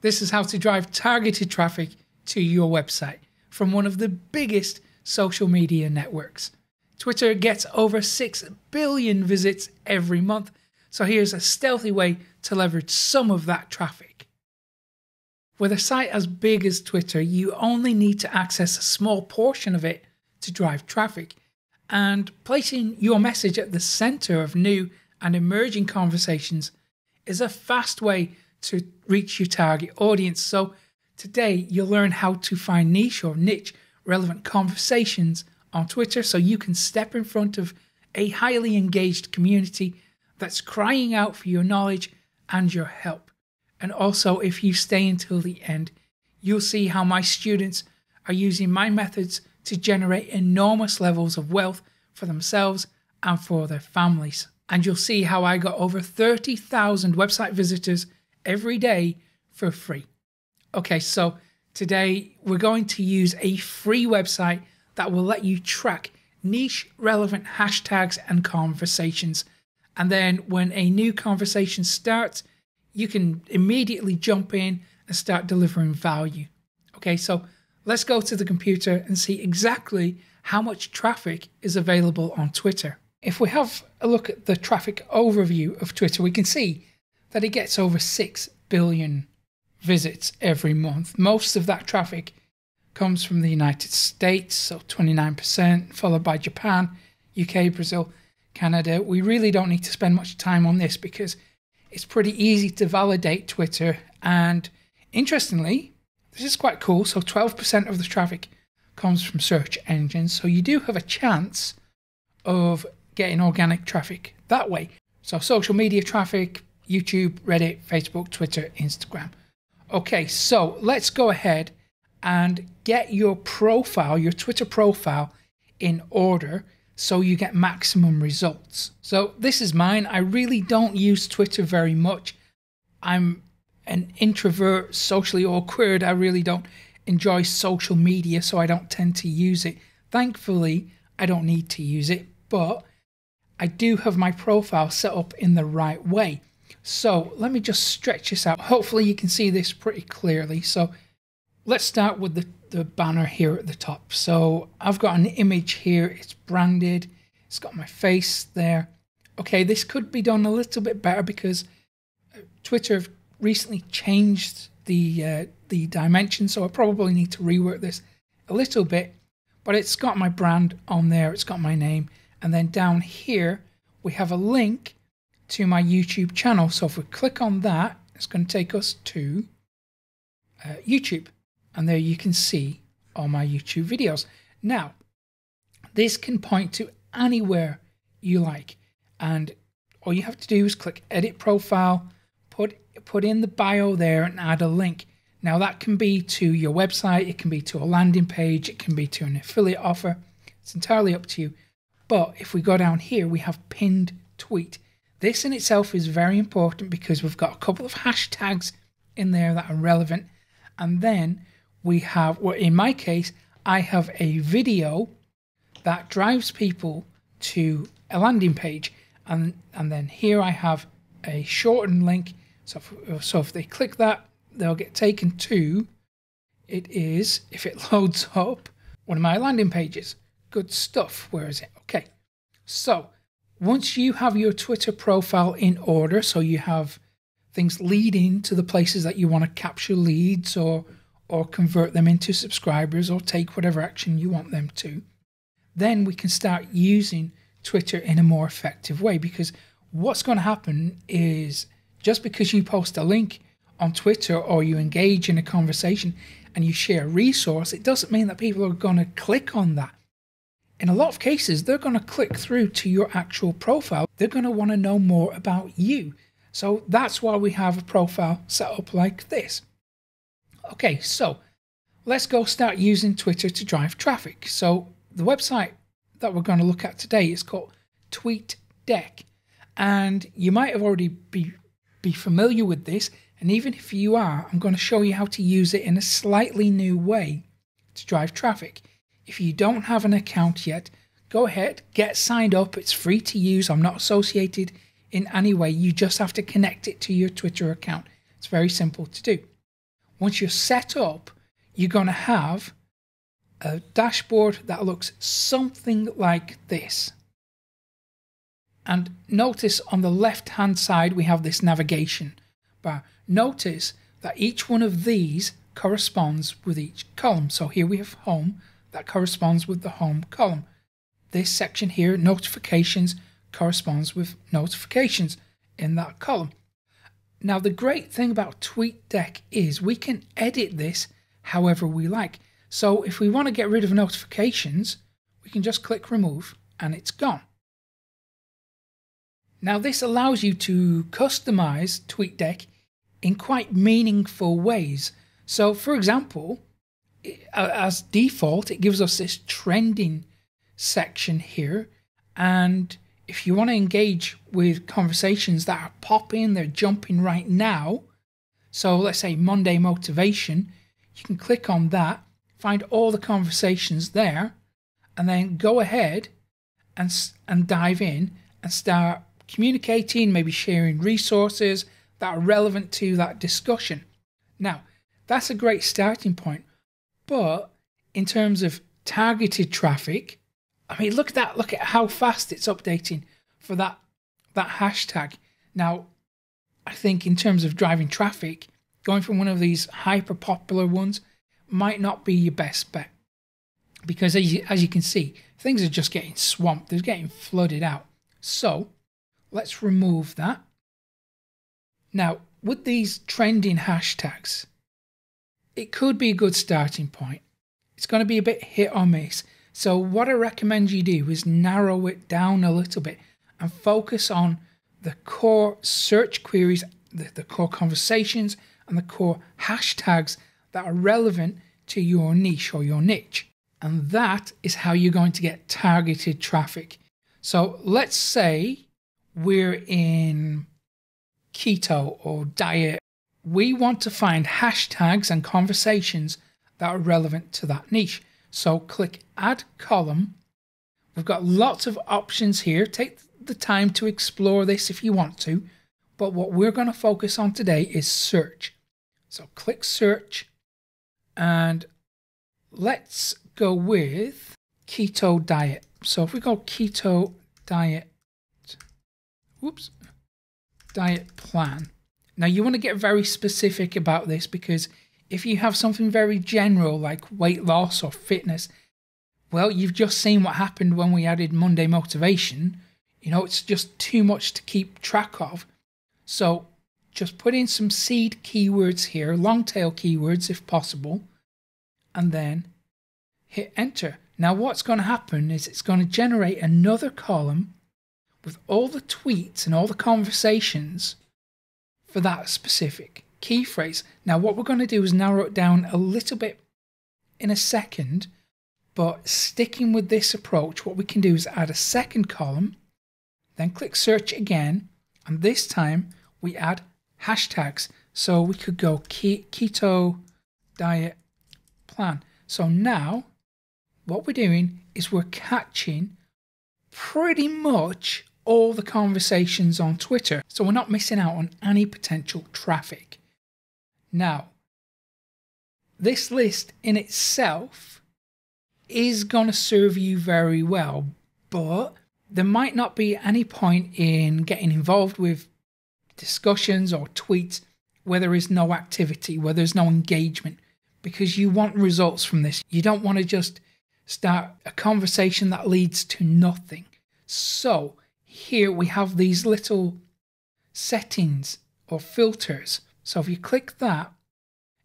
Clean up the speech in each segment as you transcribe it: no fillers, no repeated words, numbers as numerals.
This is how to drive targeted traffic to your website from one of the biggest social media networks. Twitter gets over 6 billion visits every month, so here's a stealthy way to leverage some of that traffic. With a site as big as Twitter, you only need to access a small portion of it to drive traffic, and placing your message at the center of new and emerging conversations is a fast way to reach your target audience. So today you'll learn how to find niche relevant conversations on Twitter so you can step in front of a highly engaged community that's crying out for your knowledge and your help. And also, if you stay until the end, you'll see how my students are using my methods to generate enormous levels of wealth for themselves and for their families. And you'll see how I got over 30,000 website visitors every day for free. Okay, so today we're going to use a free website that will let you track niche relevant hashtags and conversations. And then when a new conversation starts, you can immediately jump in and start delivering value. Okay, so let's go to the computer and see exactly how much traffic is available on Twitter. If we have a look at the traffic overview of Twitter, we can see that it gets over 6 billion visits every month. Most of that traffic comes from the United States, so 29%, followed by Japan, UK, Brazil, Canada. We really don't need to spend much time on this because it's pretty easy to validate Twitter. And interestingly, this is quite cool. So 12% of the traffic comes from search engines. So you do have a chance of getting organic traffic that way. So social media traffic, YouTube, Reddit, Facebook, Twitter, Instagram. Okay, so let's go ahead and get your profile, your Twitter profile, in order so you get maximum results. So this is mine. I really don't use Twitter very much. I'm an introvert, socially awkward. I really don't enjoy social media, so I don't tend to use it. Thankfully, I don't need to use it, but I do have my profile set up in the right way. So let me just stretch this out. Hopefully you can see this pretty clearly. So let's start with the banner here at the top. So I've got an image here. It's branded. It's got my face there. Okay, this could be done a little bit better because Twitter have recently changed the dimensions, so I probably need to rework this a little bit. But it's got my brand on there. It's got my name. And then down here, we have a link to my YouTube channel. So if we click on that, it's going to take us to YouTube. And there you can see all my YouTube videos. Now, this can point to anywhere you like. And all you have to do is click Edit Profile, put in the bio there and add a link. Now that can be to your website, it can be to a landing page, it can be to an affiliate offer. It's entirely up to you. But if we go down here, we have pinned tweet. This in itself is very important because we've got a couple of hashtags in there that are relevant. And then we have, well, in my case, I have a video that drives people to a landing page. And then here I have a shortened link. So if they click that, they'll get taken to, it is, if it loads up, one of my landing pages. Good stuff. Where is it? Okay. So once you have your Twitter profile in order, so you have things leading to the places that you want to capture leads or convert them into subscribers or take whatever action you want them to, then we can start using Twitter in a more effective way. Because what's going to happen is just because you post a link on Twitter or you engage in a conversation and you share a resource, it doesn't mean that people are going to click on that. In a lot of cases, they're going to click through to your actual profile. They're going to want to know more about you. So that's why we have a profile set up like this. Okay, so let's go start using Twitter to drive traffic. So the website that we're going to look at today is called TweetDeck. And you might have already be familiar with this. And even if you are, I'm going to show you how to use it in a slightly new way to drive traffic. If you don't have an account yet, go ahead, get signed up. It's free to use. I'm not associated in any way. You just have to connect it to your Twitter account. It's very simple to do. Once you're set up, you're going to have a dashboard that looks something like this. And notice on the left hand side we have this navigation bar. Notice that each one of these corresponds with each column. So here we have home, that corresponds with the home column. This section here, notifications, corresponds with notifications in that column. Now the great thing about TweetDeck is we can edit this however we like. So if we want to get rid of notifications, we can just click remove and it's gone. Now this allows you to customize TweetDeck in quite meaningful ways. So for example, as default, it gives us this trending section here. And if you want to engage with conversations that are popping, they're jumping right now. So let's say Monday motivation, you can click on that, find all the conversations there, and then go ahead and dive in and start communicating, maybe sharing resources that are relevant to that discussion. Now, that's a great starting point, but in terms of targeted traffic, I mean, look at how fast it's updating for that hashtag. Now, I think in terms of driving traffic, going from one of these hyper popular ones might not be your best bet, because as you can see, things are just getting swamped. They're getting flooded out. So let's remove that. Now, with these trending hashtags, it could be a good starting point. It's going to be a bit hit or miss. So what I recommend you do is narrow it down a little bit and focus on the core search queries, the core conversations, and the core hashtags that are relevant to your niche or your niche. And that is how you're going to get targeted traffic. So let's say we're in keto or diet. We want to find hashtags and conversations that are relevant to that niche. So click add column. We've got lots of options here. Take the time to explore this if you want to. But what we're going to focus on today is search. So click search and let's go with keto diet. So if we go keto diet, diet plan. Now you want to get very specific about this, because if you have something very general like weight loss or fitness, well, you've just seen what happened when we added Monday motivation. You know, it's just too much to keep track of. So just put in some seed keywords here, long tail keywords if possible, and then hit enter. Now what's going to happen is it's going to generate another column with all the tweets and all the conversations for that specific key phrase. Now what we're going to do is narrow it down a little bit in a second, but sticking with this approach, what we can do is add a second column, then click search again, and this time we add hashtags. So we could go keto diet plan. So now what we're doing is we're catching pretty much all the conversations on Twitter. So we're not missing out on any potential traffic. Now, this list in itself is going to serve you very well, but there might not be any point in getting involved with discussions or tweets where there is no activity, where there's no engagement, because you want results from this. You don't want to just start a conversation that leads to nothing. So here we have these little settings or filters. So if you click that,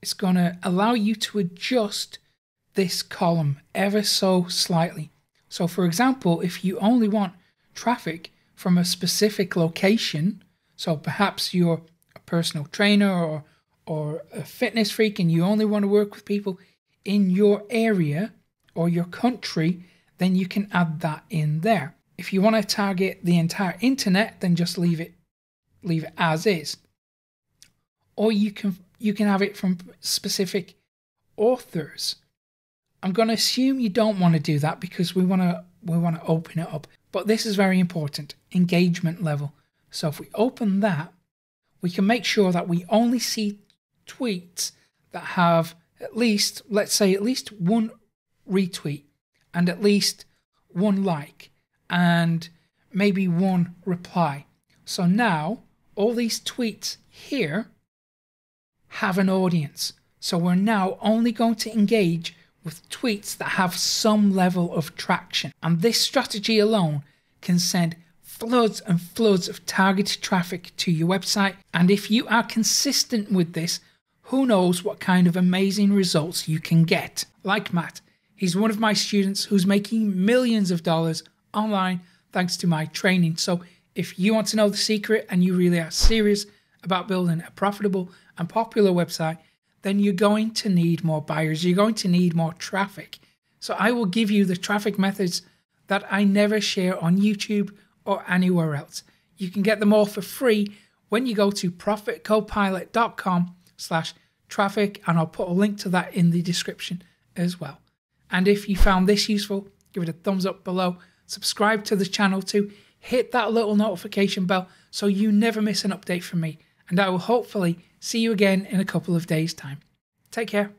it's going to allow you to adjust this column ever so slightly. So for example, if you only want traffic from a specific location, so perhaps you're a personal trainer or a fitness freak and you only want to work with people in your area or your country, then you can add that in there. If you want to target the entire internet, then just leave it as is. Or you can have it from specific authors. I'm going to assume you don't want to do that because we want to open it up. But this is very important, engagement level. So if we open that, we can make sure that we only see tweets that have at least, let's say, at least one retweet and at least one like and maybe one reply. So now all these tweets here have an audience. So we're now only going to engage with tweets that have some level of traction. And this strategy alone can send floods and floods of targeted traffic to your website. And if you are consistent with this, who knows what kind of amazing results you can get. Like Matt, he's one of my students who's making millions of dollars online thanks to my training. So if you want to know the secret and you really are serious about building a profitable and popular website, then you're going to need more buyers. You're going to need more traffic. So I will give you the traffic methods that I never share on YouTube or anywhere else. You can get them all for free when you go to profitcopilot.com/traffic, and I'll put a link to that in the description as well. And if you found this useful, give it a thumbs up below, subscribe to the channel too, hit that little notification bell so you never miss an update from me, and I will hopefully see you again in a couple of days' time. Take care.